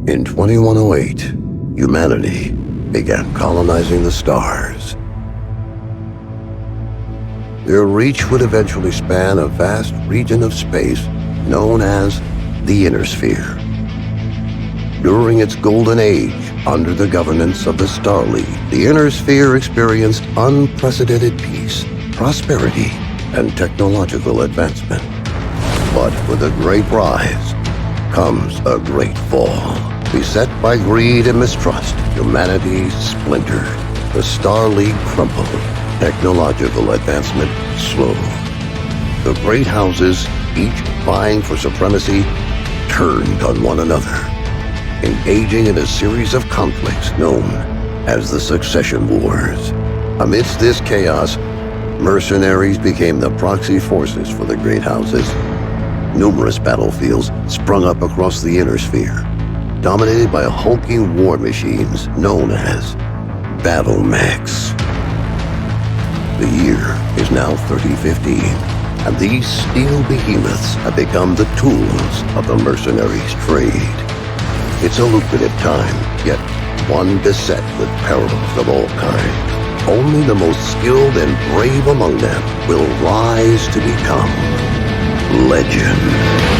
In 2108, humanity began colonizing the stars. Their reach would eventually span a vast region of space known as the Inner Sphere. During its golden age, under the governance of the Star League, the Inner Sphere experienced unprecedented peace, prosperity, and technological advancement. But with a great rise comes a great fall. Beset by greed and mistrust, humanity splintered. The Star League crumbled. Technological advancement slowed. The great houses, each vying for supremacy, turned on one another, engaging in a series of conflicts known as the Succession Wars. Amidst this chaos, mercenaries became the proxy forces for the great houses. Numerous battlefields sprung up across the Inner Sphere, dominated by hulking war machines known as battle mechs. The year is now 3015, and these steel behemoths have become the tools of the mercenaries' trade. It's a lucrative time, yet one beset with perils of all kinds. Only the most skilled and brave among them will rise to become legend.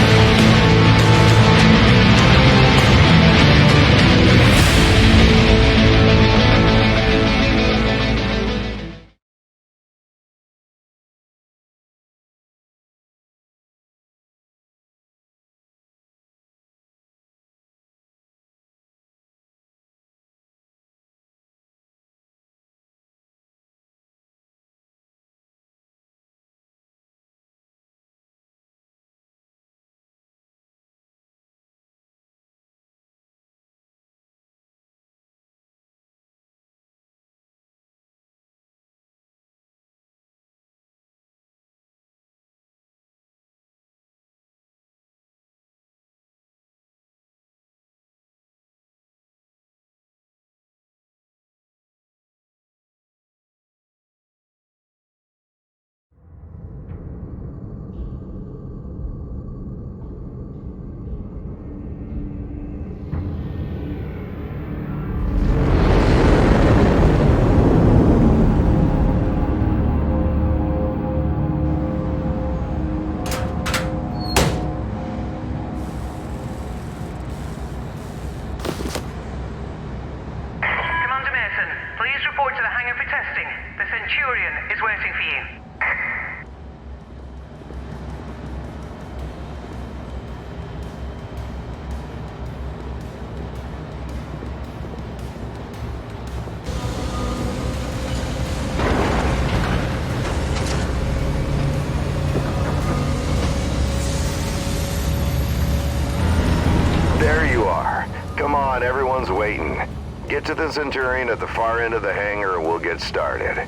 Everyone's waiting. Get to the Centurion at the far end of the hangar and we'll get started.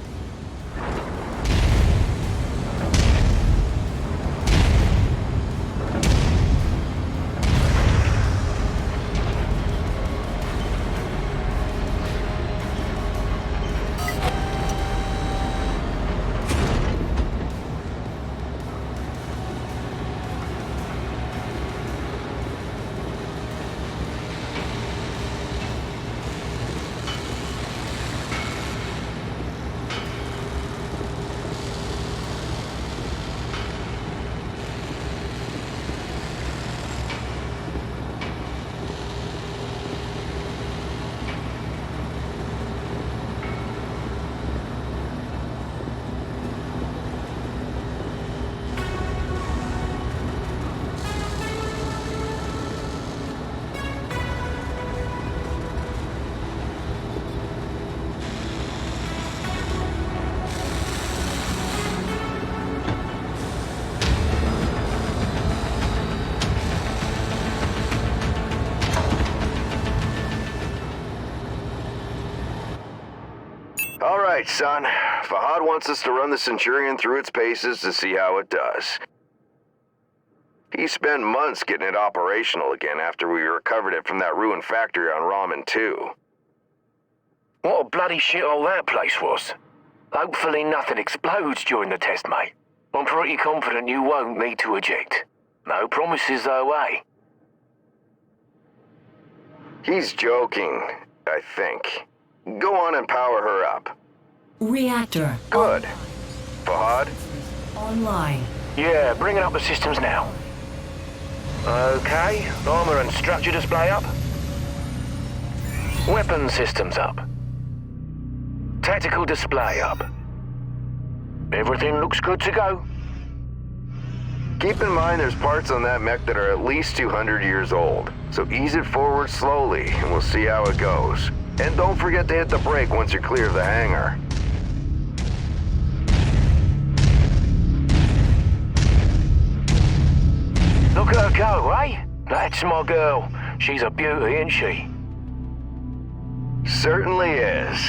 All right, son. Fahad wants us to run the Centurion through its paces to see how it does. He spent months getting it operational again after we recovered it from that ruined factory on Ramen 2. What a bloody shithole that place was. Hopefully nothing explodes during the test, mate. I'm pretty confident you won't need to eject. No promises though, eh? He's joking, I think. Go on and power her up. Reactor. Good. Fahad? Online. Yeah, bringing up the systems now. Okay, armor and structure display up. Weapon systems up. Tactical display up. Everything looks good to go. Keep in mind there's parts on that mech that are at least 200 years old, so ease it forward slowly and we'll see how it goes. And don't forget to hit the brake once you're clear of the hangar. Look at her go, eh? That's my girl. She's a beauty, isn't she? Certainly is.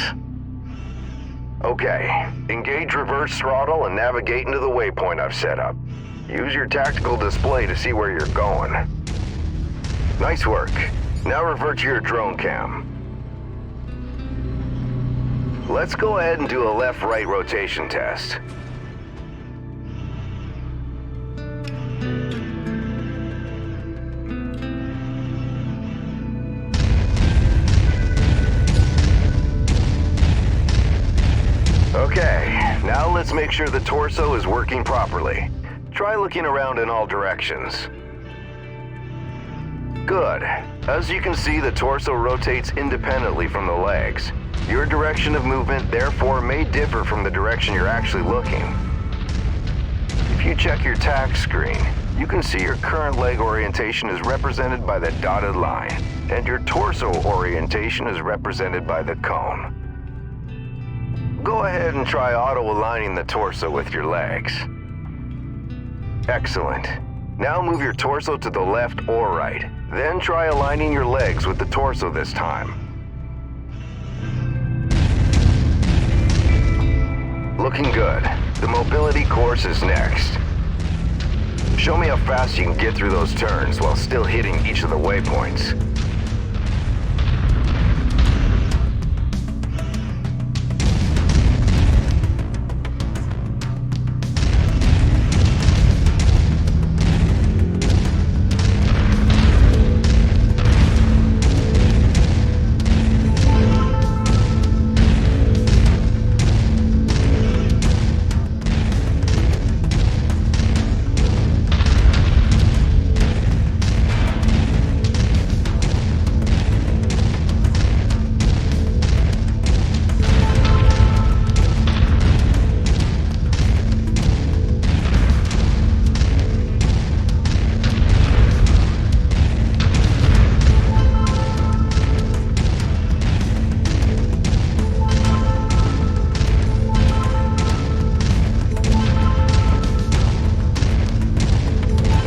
Okay, engage reverse throttle and navigate into the waypoint I've set up. Use your tactical display to see where you're going. Nice work. Now revert to your drone cam. Let's go ahead and do a left-right rotation test. Okay, now let's make sure the torso is working properly. Try looking around in all directions. Good. As you can see, the torso rotates independently from the legs. Your direction of movement, therefore, may differ from the direction you're actually looking. If you check your tack screen, you can see your current leg orientation is represented by the dotted line, and your torso orientation is represented by the cone. Go ahead and try auto-aligning the torso with your legs. Excellent. Now move your torso to the left or right. Then try aligning your legs with the torso this time. Looking good. The mobility course is next. Show me how fast you can get through those turns while still hitting each of the waypoints.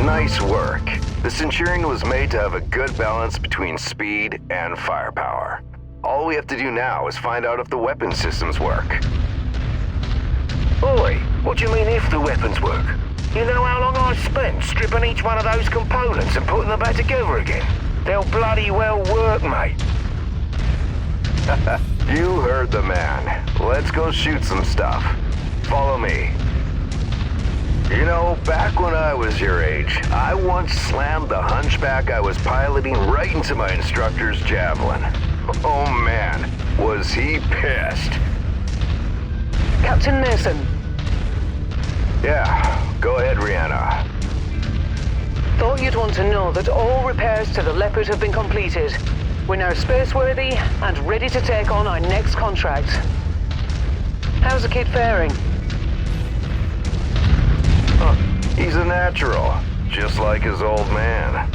Nice work. The Centurion was made to have a good balance between speed and firepower. All we have to do now is find out if the weapon systems work. Oi, what do you mean if the weapons work? You know how long I've spent stripping each one of those components and putting them back together again? They'll bloody well work, mate. You heard the man. Let's go shoot some stuff. Follow me. You know, back when I was your age, I once slammed the hunchback I was piloting right into my instructor's javelin. Oh man, was he pissed. Captain Mason. Yeah, go ahead, Rihanna. Thought you'd want to know that all repairs to the Leopard have been completed. We're now spaceworthy and ready to take on our next contract. How's the kid faring? He's a natural, just like his old man.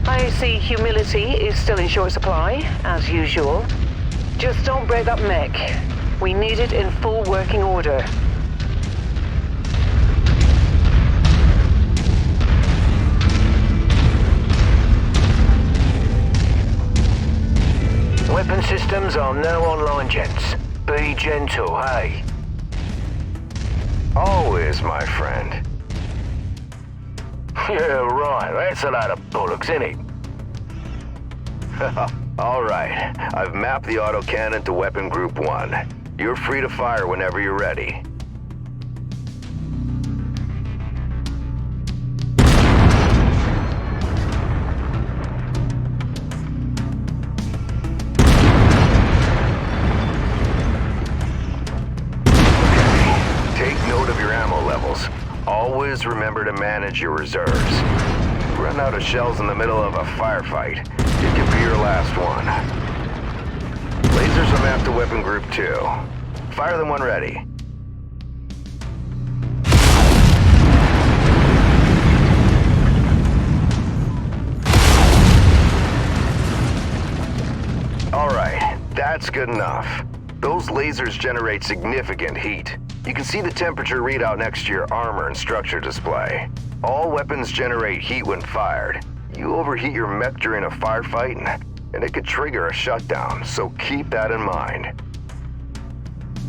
I see humility is still in short supply, as usual. Just don't break that mech. We need it in full working order. Weapon systems are now online, gents. Be gentle, hey? Always, my friend. Yeah, right. That's a load of bollocks, isn't it? All right. I've mapped the autocannon to Weapon Group 1. You're free to fire whenever you're ready. always remember to manage your reserves. Run out of shells in the middle of a firefight. It could be your last one. Lasers are mapped to weapon group 2. Fire them when ready. Alright, that's good enough. Those lasers generate significant heat. You can see the temperature readout next to your armor and structure display. All weapons generate heat when fired. You overheat your mech during a firefight, and it could trigger a shutdown, so keep that in mind.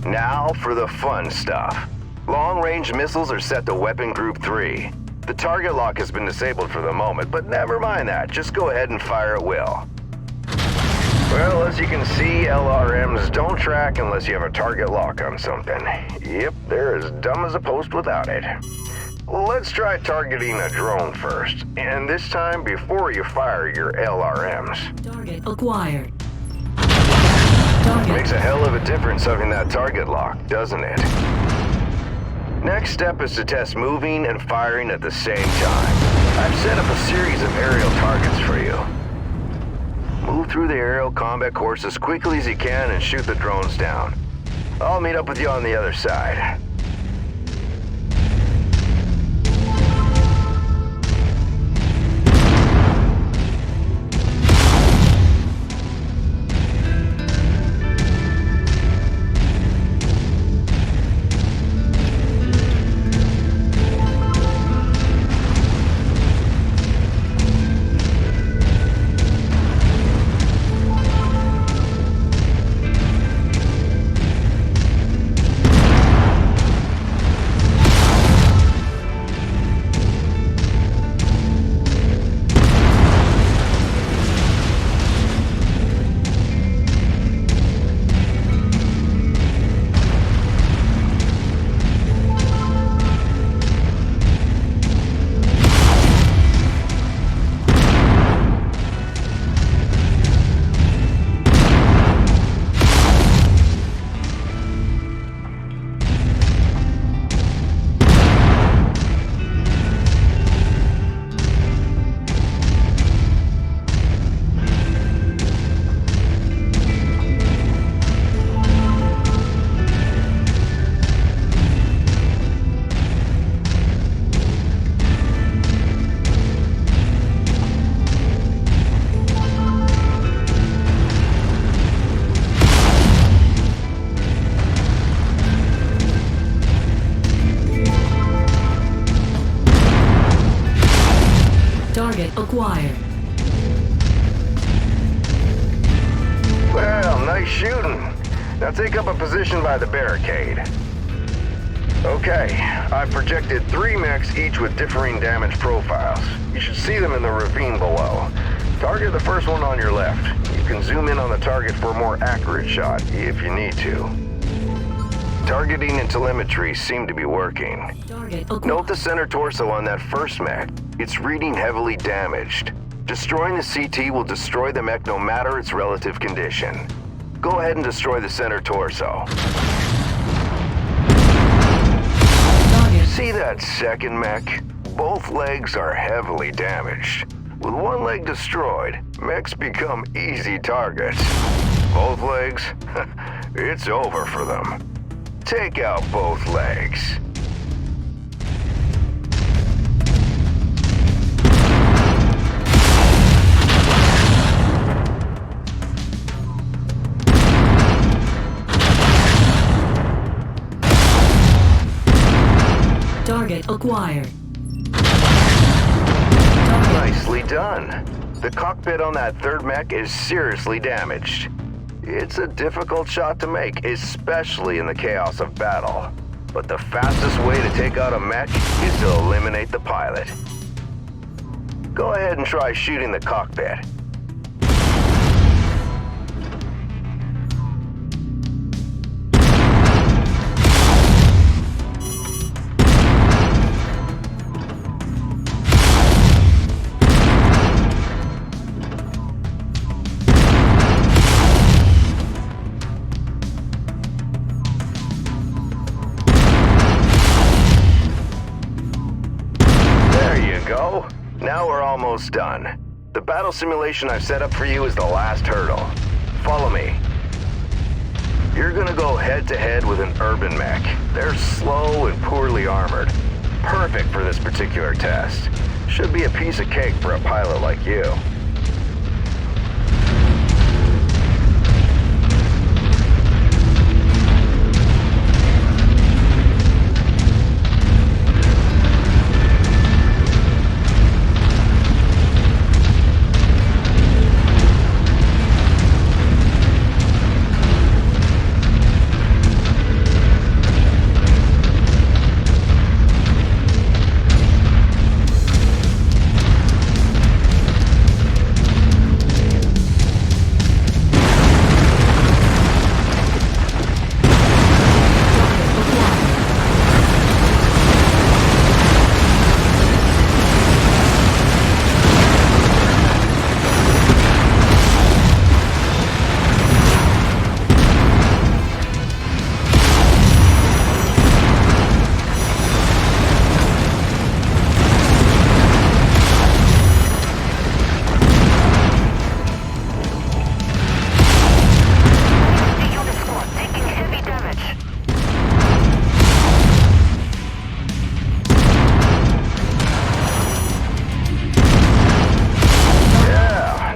Now for the fun stuff. Long-range missiles are set to weapon group 3. The target lock has been disabled for the moment, but never mind that. Just go ahead and fire at will. Well, as you can see, LRMs don't track unless you have a target lock on something. Yep, they're as dumb as a post without it. Let's try targeting a drone first, and this time before you fire your LRMs. Target acquired. Makes a hell of a difference having that target lock, doesn't it? Next step is to test moving and firing at the same time. I've set up a series of aerial targets for you. Move through the aerial combat course as quickly as you can and shoot the drones down. I'll meet up with you on the other side. Acquired. Well, nice shooting. Now take up a position by the barricade. Okay, I've projected 3 mechs, each with differing damage profiles. You should see them in the ravine below. Target the first one on your left. You can zoom in on the target for a more accurate shot, if you need to. Targeting and telemetry seem to be working. Note the center torso on that first mech. It's reading heavily damaged. Destroying the CT will destroy the mech no matter its relative condition. Go ahead and destroy the center torso. See that second mech? Both legs are heavily damaged. With one leg destroyed, mechs become easy targets. Both legs? It's over for them. Take out both legs. Target acquired. Nicely done. The cockpit on that third mech is seriously damaged. It's a difficult shot to make, especially in the chaos of battle. But the fastest way to take out a mech is to eliminate the pilot. Go ahead and try shooting the cockpit. almost done. The battle simulation I've set up for you is the last hurdle. Follow me. You're gonna go head-to-head with an urban mech. They're slow and poorly armored. Perfect for this particular test. Should be a piece of cake for a pilot like you.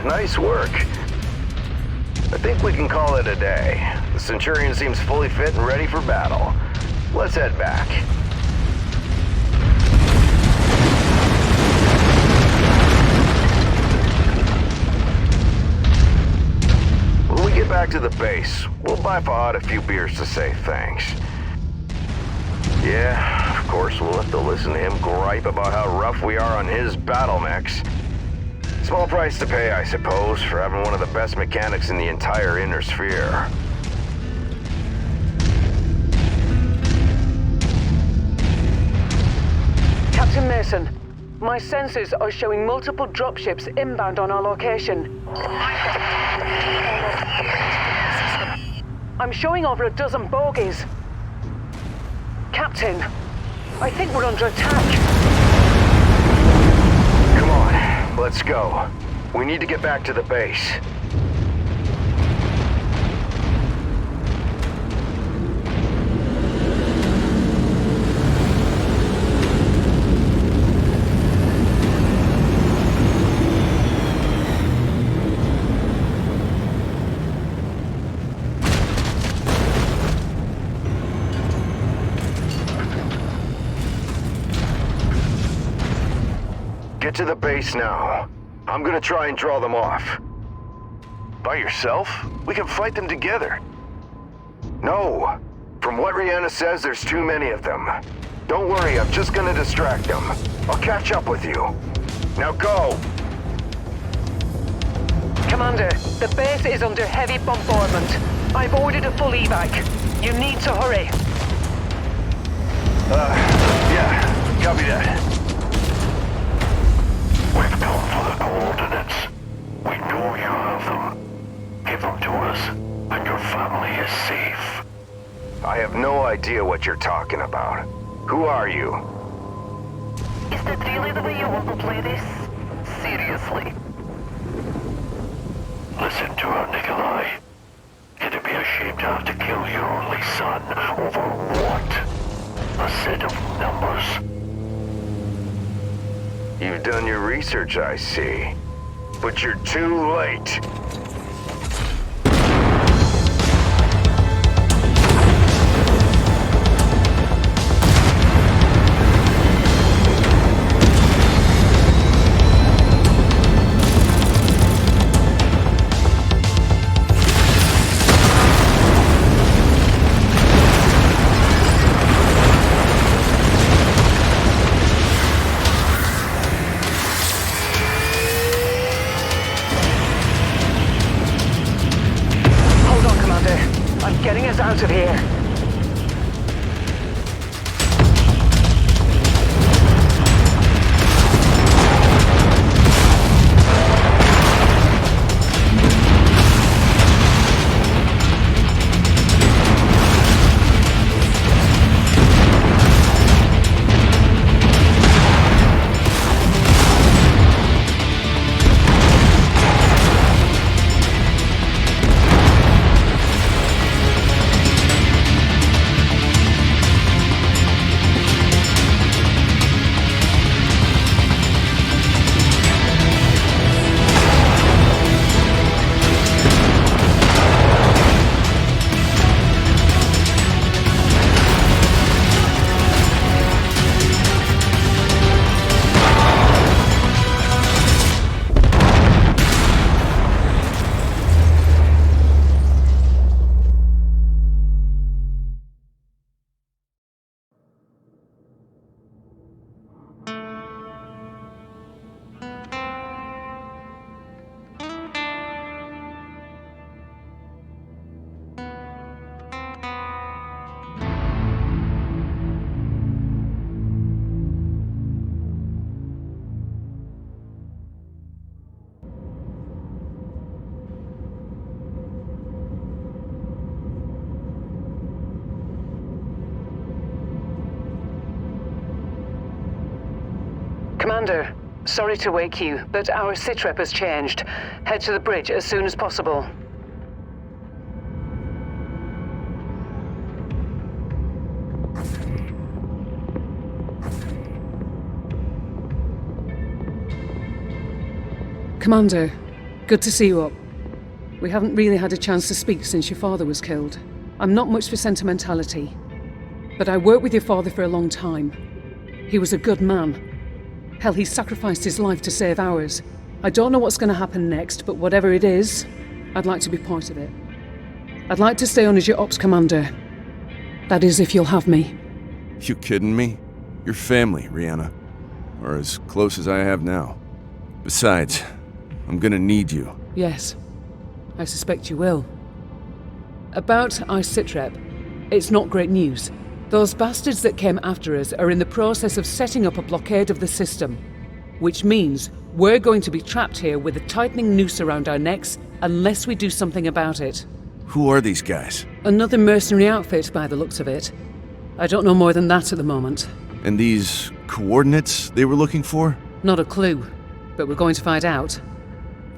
Nice work. I think we can call it a day. The Centurion seems fully fit and ready for battle. Let's head back. When we get back to the base, we'll buy Fahad a few beers to say thanks. Yeah, of course, we'll have to listen to him gripe about how rough we are on his battle mechs. Small price to pay, I suppose, for having one of the best mechanics in the entire Inner Sphere. Captain Mason, my sensors are showing multiple dropships inbound on our location. I'm showing over a dozen bogies. Captain, I think we're under attack. Come on, let's go. We need to get back to the base. Get to the base now. I'm gonna try and draw them off. By yourself? We can fight them together. No. From what Rihanna says, there's too many of them. Don't worry, I'm just gonna distract them. I'll catch up with you. Now go! Commander, the base is under heavy bombardment. I've ordered a full evac. You need to hurry. Yeah. Copy that. We've come for the coordinates. We know you have them. Give them to us, and your family is safe. I have no idea what you're talking about. Who are you? Is that really the way you want to play this? Seriously? Listen to her, Nikolai. It'd be a shame to have to kill your only son over what? A set of numbers? You've done your research, I see. But you're too late. Out of here. Commander, sorry to wake you, but our sitrep has changed. Head to the bridge as soon as possible. Commander, good to see you up. We haven't really had a chance to speak since your father was killed. I'm not much for sentimentality, but I worked with your father for a long time. He was a good man. Hell, he sacrificed his life to save ours. I don't know what's going to happen next, but whatever it is, I'd like to be part of it. I'd like to stay on as your ops commander. That is, if you'll have me. You kidding me? You're family, Rihanna. Or as close as I have now. Besides, I'm gonna need you. Yes, I suspect you will. About our sitrep, it's not great news. Those bastards that came after us are in the process of setting up a blockade of the system, which means we're going to be trapped here with a tightening noose around our necks unless we do something about it. Who are these guys? Another mercenary outfit by the looks of it. I don't know more than that at the moment. And these coordinates they were looking for? Not a clue, but we're going to find out.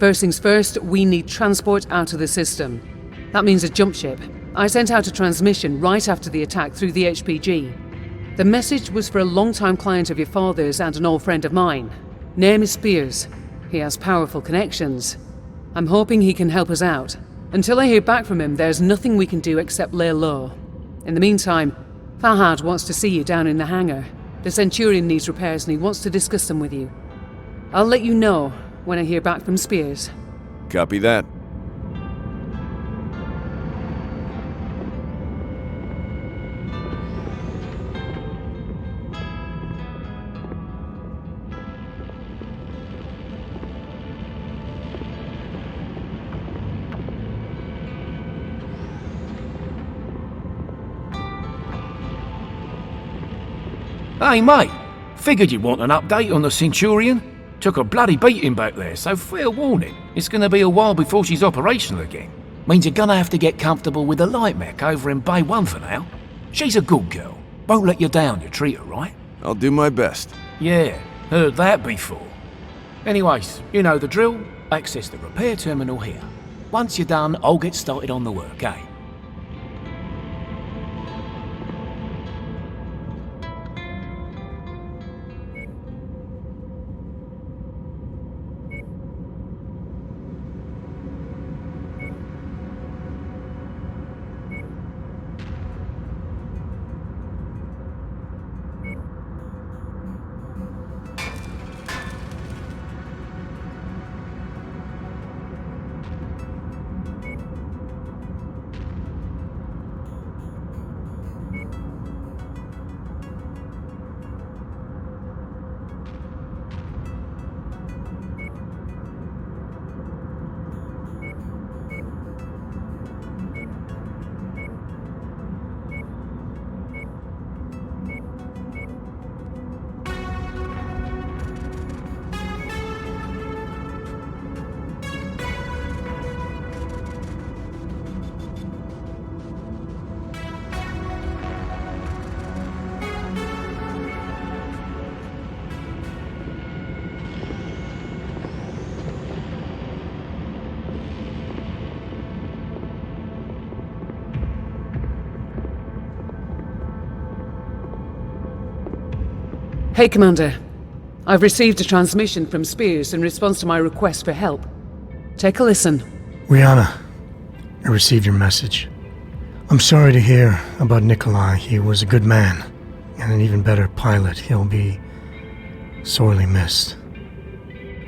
First things first, we need transport out of the system. That means a jump ship. I sent out a transmission right after the attack through the HPG. The message was for a long-time client of your father's and an old friend of mine. Name is Spears. He has powerful connections. I'm hoping he can help us out. Until I hear back from him, there's nothing we can do except lay low. In the meantime, Fahad wants to see you down in the hangar. The Centurion needs repairs and he wants to discuss them with you. I'll let you know when I hear back from Spears. Copy that. Hey, mate. Figured you'd want an update on the Centurion. Took a bloody beating back there, so fair warning. It's gonna be a while before she's operational again. Means you're gonna have to get comfortable with the light mech over in Bay 1 for now. She's a good girl. Won't let you down, you treat her right. I'll do my best. Yeah, heard that before. Anyways, you know the drill. Access the repair terminal here. Once you're done, I'll get started on the work, eh? Hey, Commander. I've received a transmission from Spears in response to my request for help. Take a listen. Rihanna, I received your message. I'm sorry to hear about Nikolai. He was a good man, and an even better pilot. He'll be sorely missed.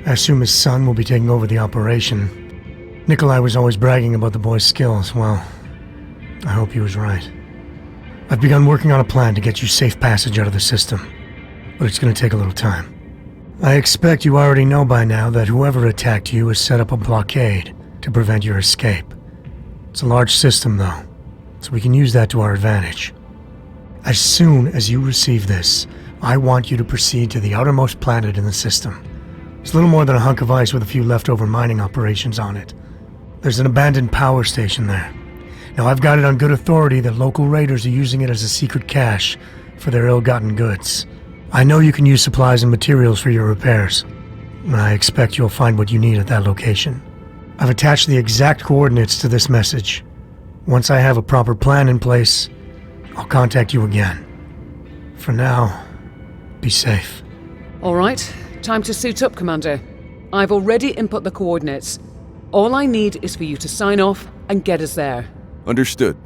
I assume his son will be taking over the operation. Nikolai was always bragging about the boy's skills. Well, I hope he was right. I've begun working on a plan to get you safe passage out of the system, but it's going to take a little time. I expect you already know by now that whoever attacked you has set up a blockade to prevent your escape. It's a large system, though, so we can use that to our advantage. As soon as you receive this, I want you to proceed to the outermost planet in the system. It's little more than a hunk of ice with a few leftover mining operations on it. There's an abandoned power station there. Now, I've got it on good authority that local raiders are using it as a secret cache for their ill-gotten goods. I know you can use supplies and materials for your repairs. I expect you'll find what you need at that location. I've attached the exact coordinates to this message. Once I have a proper plan in place, I'll contact you again. For now, be safe. All right, time to suit up, Commander. I've already input the coordinates. All I need is for you to sign off and get us there. Understood.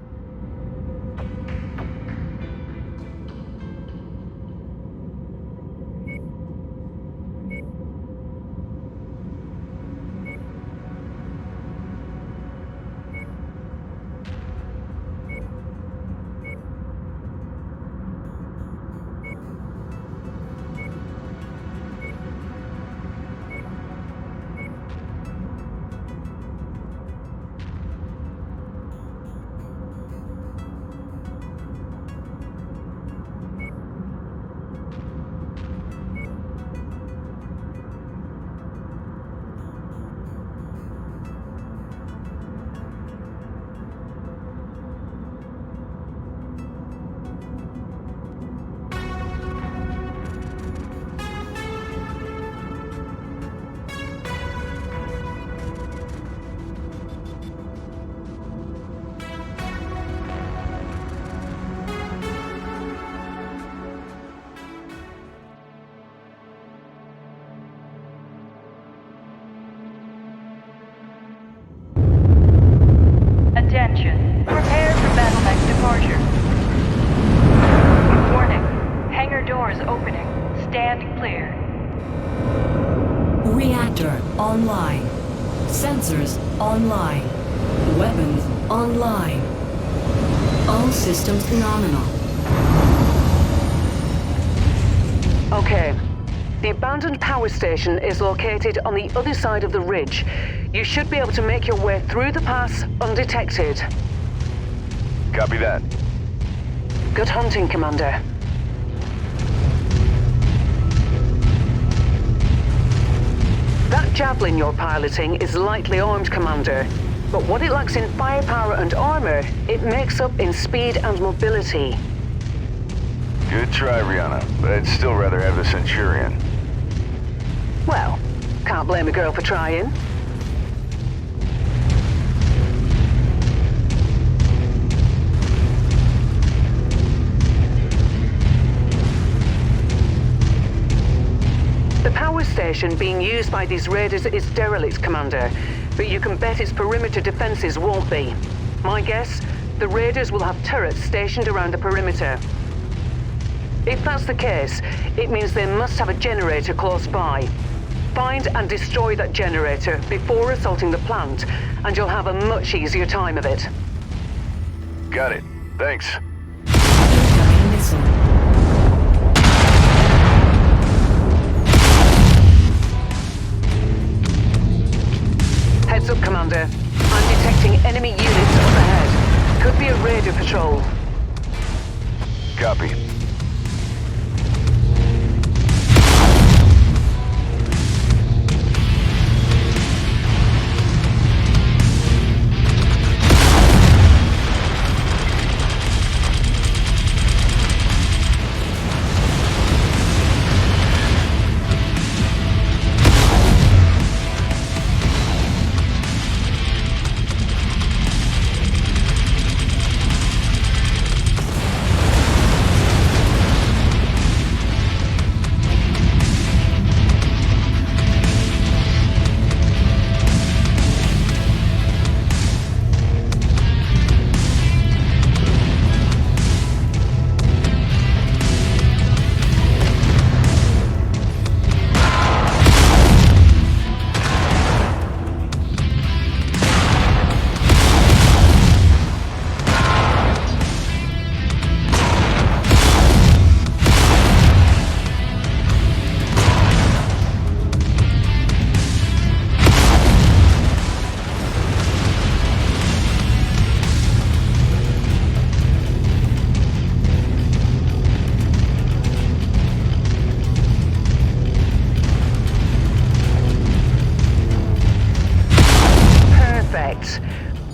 Attention. Prepare for battle mech departure. Warning. Hangar doors opening. Stand clear. Reactor online. Sensors online. Weapons online. All systems nominal. Okay. The abandoned power station is located on the other side of the ridge. You should be able to make your way through the pass undetected. Copy that. Good hunting, Commander. That javelin you're piloting is lightly armed, Commander. But what it lacks in firepower and armor, it makes up in speed and mobility. Good try, Rihanna, but I'd still rather have the Centurion. Well, can't blame a girl for trying. The power station being used by these raiders is derelict, Commander, but you can bet its perimeter defenses won't be. My guess, the raiders will have turrets stationed around the perimeter. If that's the case, it means they must have a generator close by. Find and destroy that generator before assaulting the plant, and you'll have a much easier time of it. Got it. Thanks. Incoming missile. Heads up, Commander. I'm detecting enemy units up ahead. Could be a raider patrol. Copy.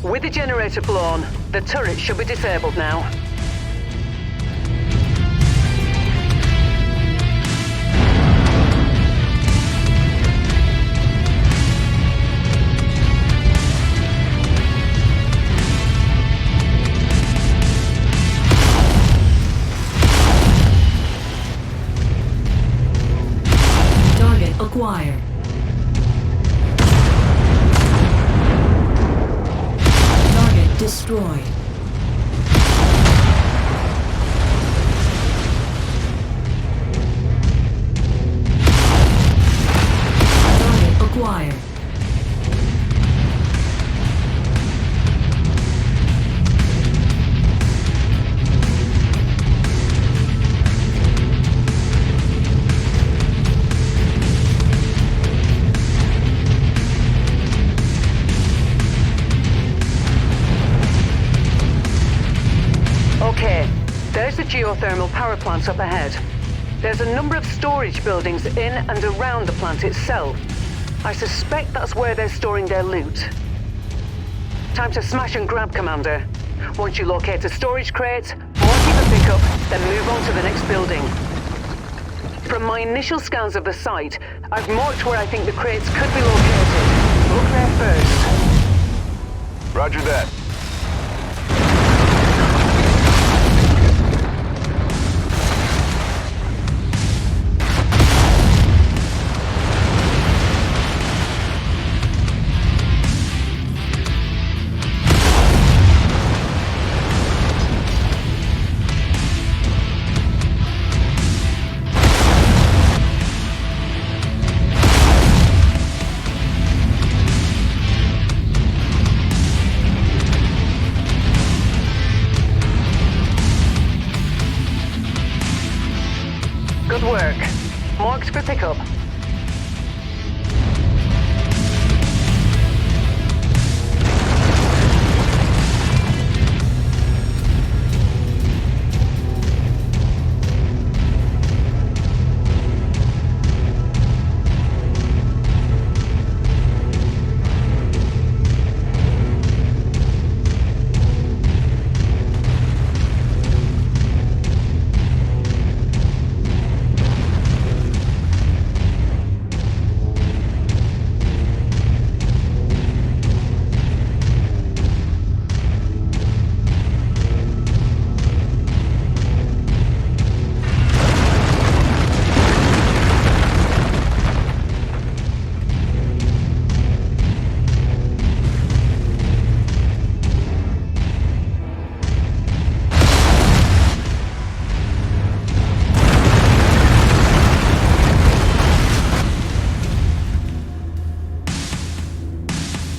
With the generator blown, the turret should be disabled now. destroyed. Target acquired. Okay, there's the geothermal power plant up ahead. There's a number of storage buildings in and around the plant itself. I suspect that's where they're storing their loot. Time to smash and grab, Commander. Once you locate a storage crate, mark it for pickup, then move on to the next building. From my initial scans of the site, I've marked where I think the crates could be located. Look there first. Roger that. Good work. Marked for pickup.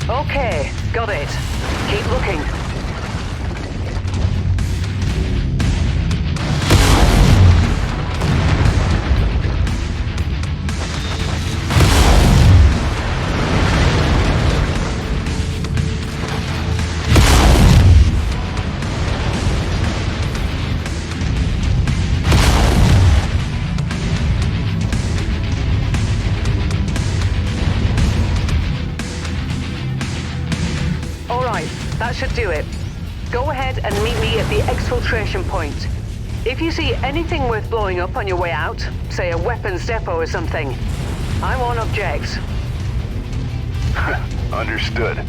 Okay, got it. Keep looking. That should do it. Go ahead and meet me at the exfiltration point. If you see anything worth blowing up on your way out, say a weapons depot or something, I won't object. Understood.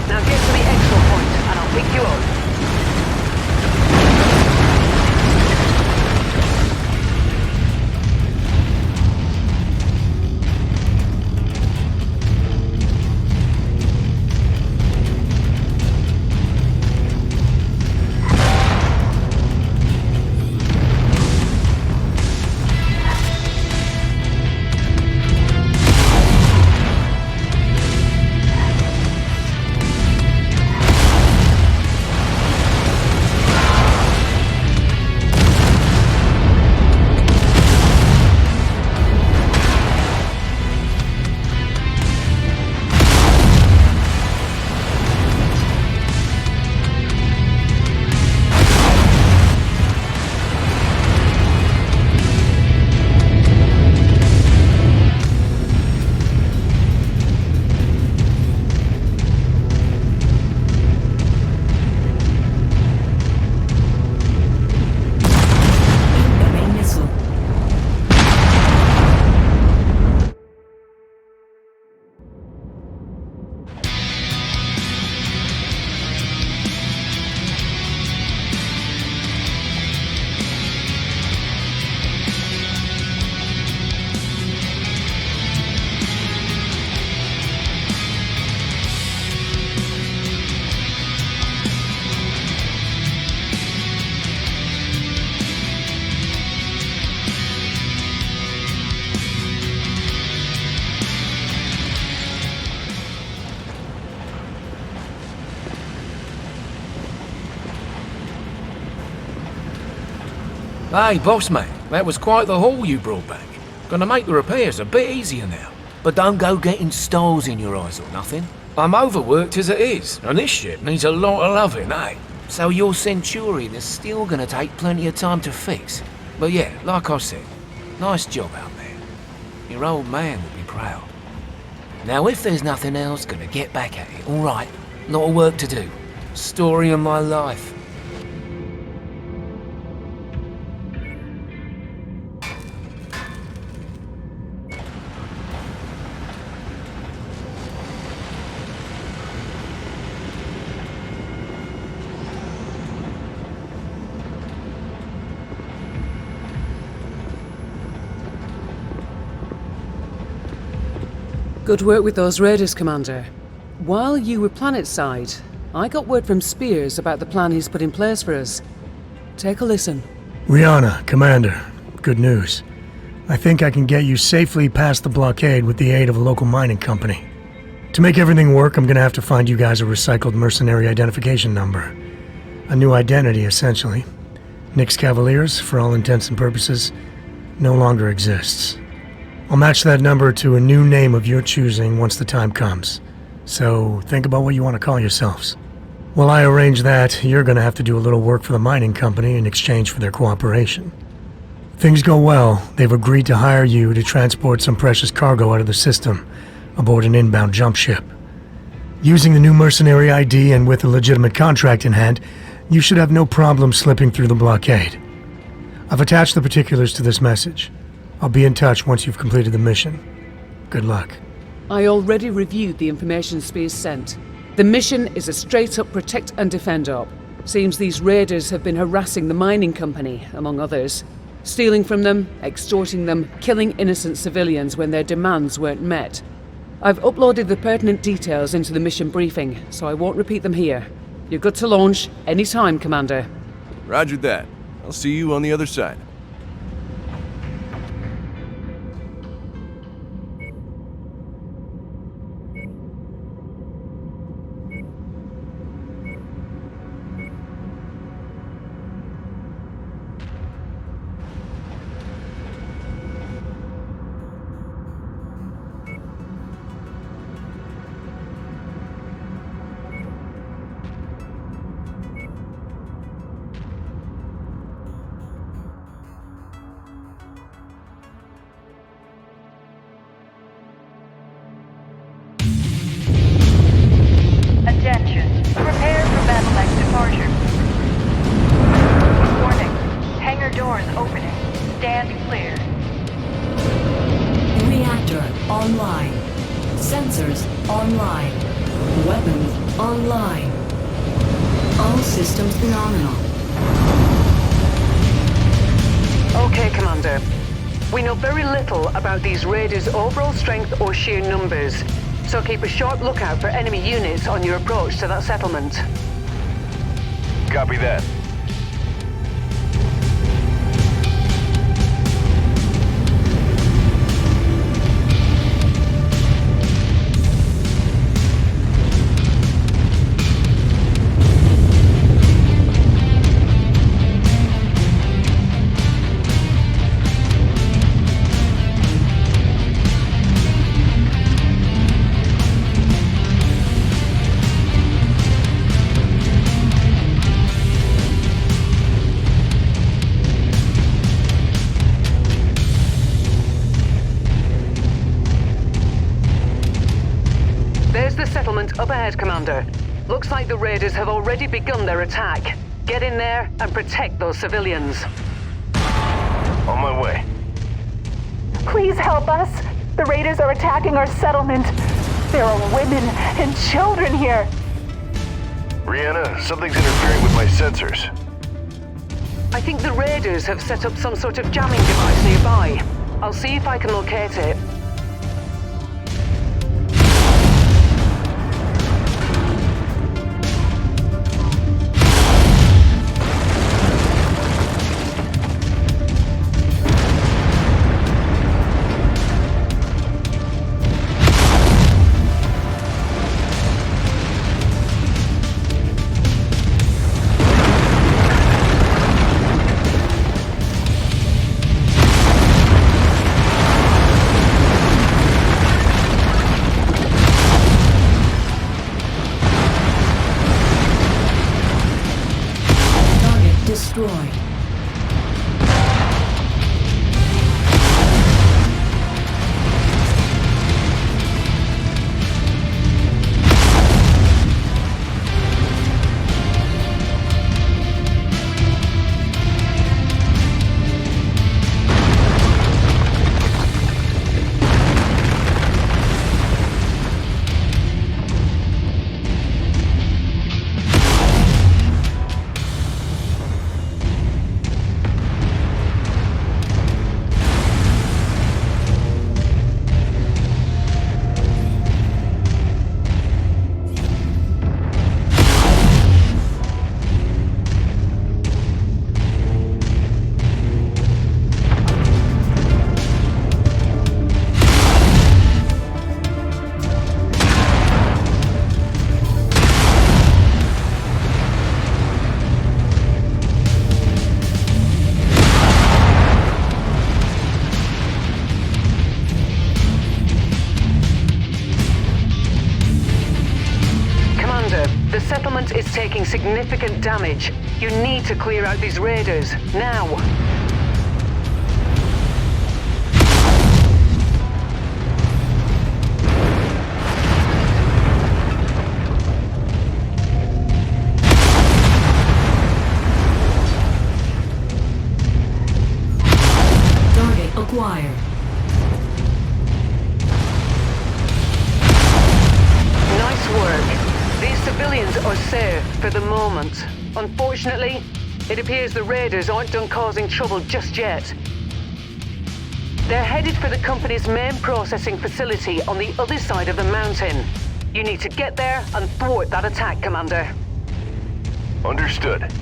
Now get to the exfil point and I'll pick you up. Hey, boss man, that was quite the haul you brought back. Gonna make the repairs a bit easier now. But don't go getting stars in your eyes or nothing. I'm overworked as it is, and this ship needs a lot of loving, eh? So your Centurion is still gonna take plenty of time to fix. But yeah, like I said, nice job out there. Your old man will be proud. Now if there's nothing else, gonna get back at it, alright? Lot of work to do. Story of my life. Good work with those raiders, Commander. While you were planetside, I got word from Spears about the plan he's put in place for us. Take a listen. Rihanna, Commander, good news. I think I can get you safely past the blockade with the aid of a local mining company. To make everything work, I'm gonna have to find you guys a recycled mercenary identification number. A new identity, essentially. Nyx Cavaliers, for all intents and purposes, no longer exists. I'll match that number to a new name of your choosing once the time comes. So think about what you want to call yourselves. While I arrange that, you're gonna have to do a little work for the mining company in exchange for their cooperation. If things go well, they've agreed to hire you to transport some precious cargo out of the system aboard an inbound jump ship. Using the new mercenary ID and with a legitimate contract in hand, you should have no problem slipping through the blockade. I've attached the particulars to this message. I'll be in touch once you've completed the mission. Good luck. I already reviewed the information Spears sent. The mission is a straight-up protect and defend op. Seems these raiders have been harassing the mining company, among others. Stealing from them, extorting them, killing innocent civilians when their demands weren't met. I've uploaded the pertinent details into the mission briefing, so I won't repeat them here. You're good to launch any time, Commander. Roger that. I'll see you on the other side. Attention. Prepare for battle-like departure. Warning. Hangar doors opening. Stand clear. Reactor online. Sensors online. Weapons online. All systems nominal. Okay, Commander. We know very little about these raiders' overall strength or sheer numbers, so keep a sharp lookout for enemy units on your approach to that settlement. Copy that. Up ahead, Commander. Looks like the raiders have already begun their attack. Get in there and protect those civilians. On my way. Please help us. The raiders are attacking our settlement. There are women and children here. Rihanna, something's interfering with my sensors. I think the raiders have set up some sort of jamming device nearby. I'll see if I can locate it. Destroyed. Is taking significant damage. You need to clear out these raiders, now. Target acquired. Nice work. These civilians are safe for the moment. Unfortunately, it appears the raiders aren't done causing trouble just yet. They're headed for the company's main processing facility on the other side of the mountain. You need to get there and thwart that attack, Commander. Understood.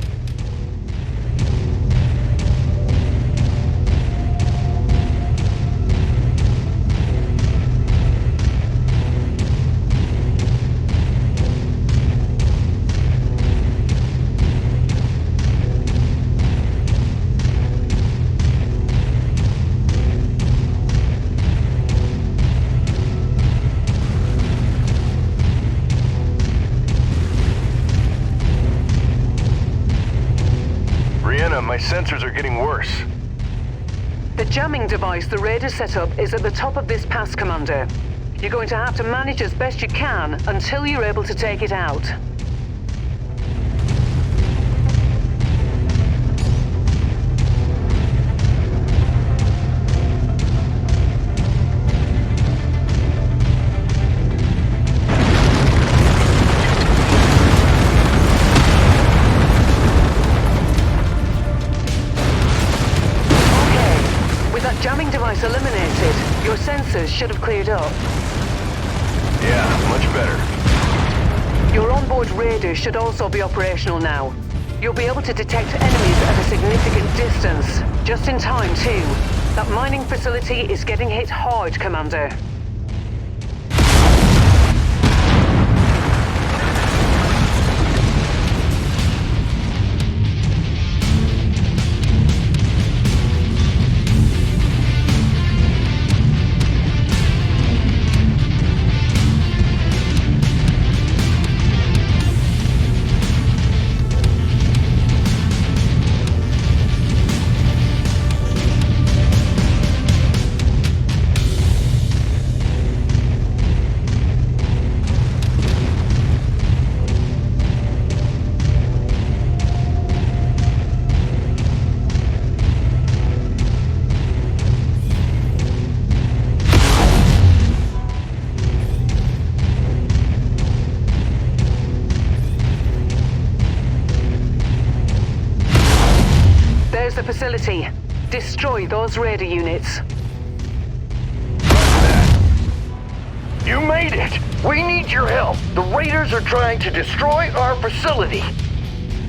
My sensors are getting worse. The jamming device the raiders set up is at the top of this pass, Commander. You're going to have to manage as best you can until you're able to take it out. should have cleared up. Yeah, much better. Your onboard radar should also be operational now. You'll be able to detect enemies at a significant distance. Just in time, too. That mining facility is getting hit hard, Commander. There's the facility. Destroy those radar units. You made it! We need your help. The raiders are trying to destroy our facility.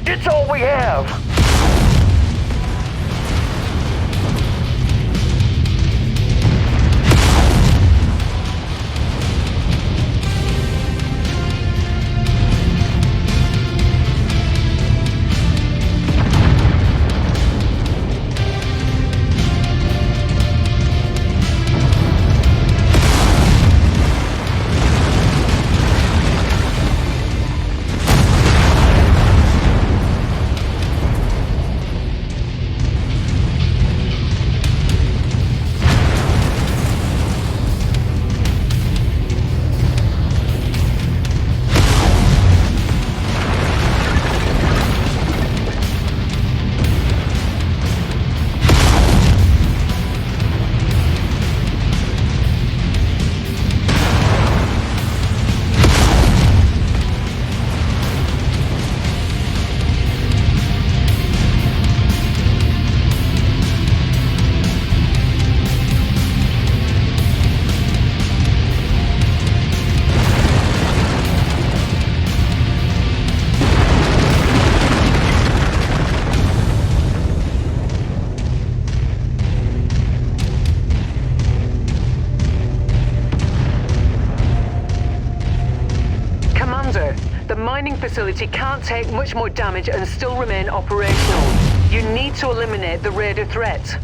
It's all we have. The mining facility can't take much more damage and still remain operational. You need to eliminate the raider threat.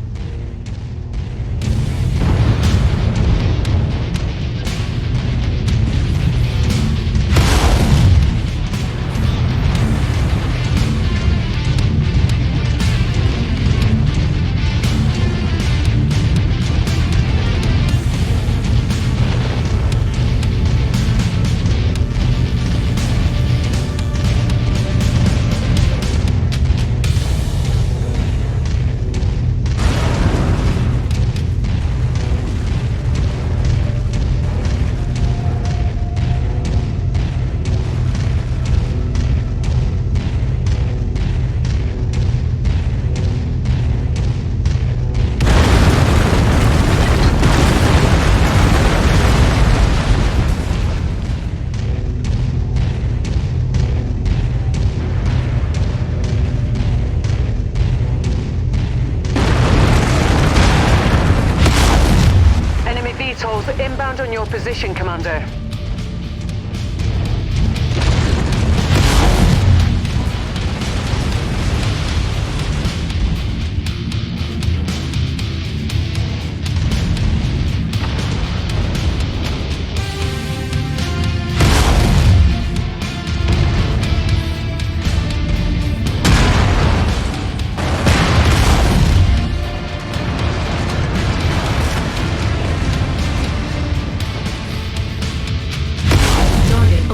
Inbound on your position, Commander.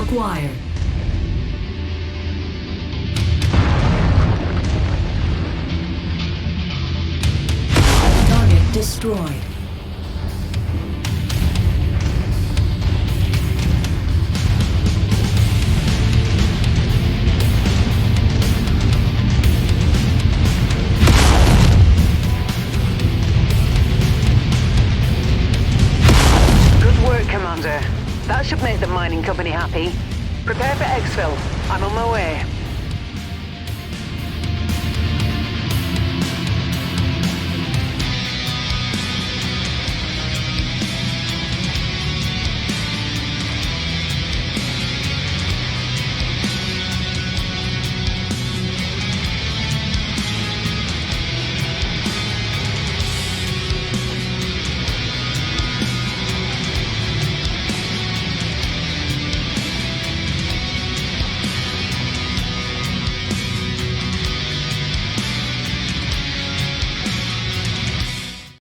Acquired. Target destroyed. Copy. Prepare for exfil. I'm on my way.